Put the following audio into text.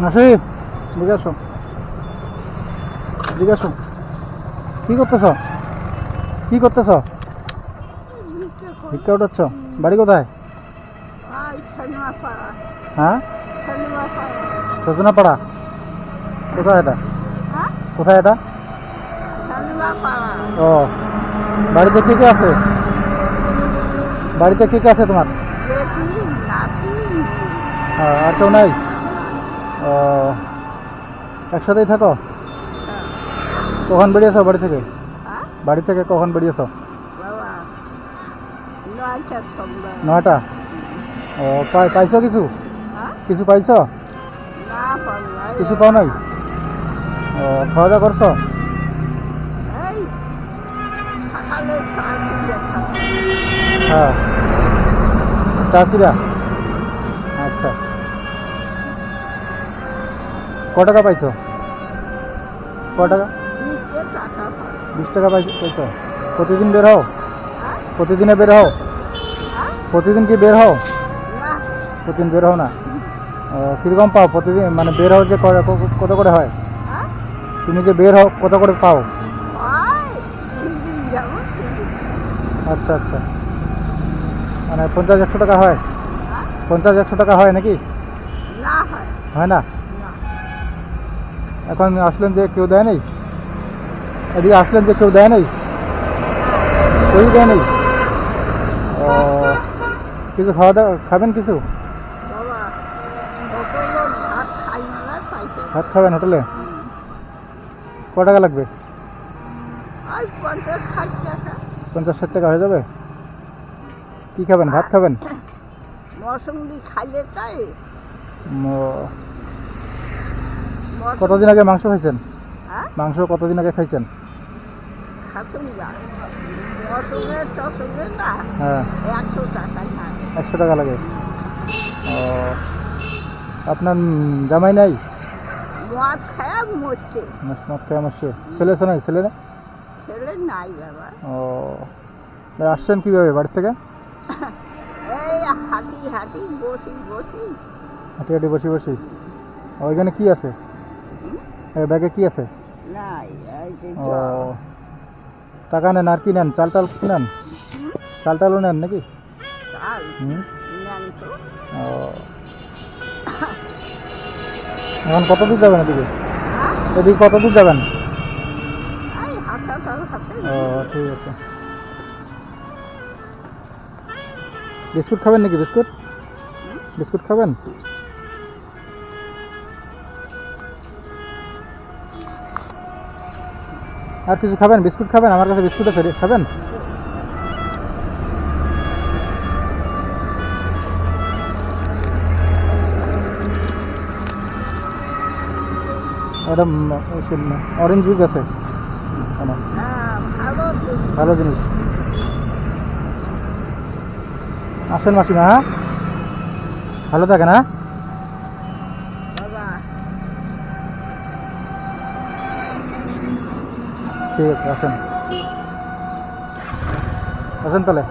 মাসি জিজ্ঞাসো জিজ্ঞাসো কি করতেছ? কি করতেছ? ভিক্ষা উঠাচ্ছ? বাড়ি কোথায়? হ্যাঁ, সজনাপাড়া। কোথায় এটা? কোথায় এটা? ও, বাড়িতে কে কে আছে? বাড়িতে কে কে আছে তোমার? আর কেউ নাই? ও, একসাথেই থাকো? কখন বেরিয়েছো বাড়ি থেকে? বাড়ি থেকে কখন বেরিয়েছো? 9টা। ও, পাইছো কিছু? কিছু পাইছো? কিছু পাও নাই? ও, খাওয়া দাওয়া করছো? হ্যাঁ, চাষিরা। আচ্ছা, ক টাকা পাইছো? ক টাকা? 20 টাকা পাইছো। প্রতিদিন বের হও? প্রতিদিনে বের হও? প্রতিদিন কি বের হও? প্রতিদিন বের হও না? কিরকম পাও প্রতিদিন? মানে বের হও যে কত করে হয়? তুমি যে বের হও কত করে পাও? আচ্ছা আচ্ছা, মানে 50-100 টাকা হয়? 50-100 টাকা হয় নাকি? হয় না? এখন আসলেন যে কেউ দেয় নেই? এদিকে আসলেন যে কেউ দেয় নেই? কেউই দেয় নেই? ও, কিছু খাওয়া দাওয়া খাবেন? কিছু ভাত খাবেন হোটেলে? ক টাকা লাগবে? 50-60 টাকা হয়ে যাবে? কি খাবেন? ভাত খাবেন? কতদিন আগে মাংস খাইছেন? মাংস কতদিন আগে খাইছেন? হ্যাঁ, 100 টাকা লাগে। ও, আপনার জামাই নাই? মদ খায় মরছে। ছেলে নাই? ছেলে নাই বাবা। ও, আসছেন কিভাবে বাড়ি থেকে? হাঁটি হাঁটি বসি। ওইখানে কি আছে? ব্যাগে কি আছে? ও, টাকা নেন আর কি নেন? চাল কি নেন? চাল টালও নেন নাকি? ও, এখন কত দূর যাবেন এদিকে? এদিকে কত দূর যাবেন? ও, ঠিক আছে। বিস্কুট খাবেন নাকি? বিস্কুট খাবেন? আর কিছু খাবেন? বিস্কুট খাবেন? আমার কাছে বিস্কুট আছে, খাবেন? এটা অরেঞ্জ জুস আছে, ভালো জিনিস। আসেন মাসিমা, হ্যাঁ, ভালো থাকেন। হ্যাঁ, ঠিক আছে, আসেন তাহলে।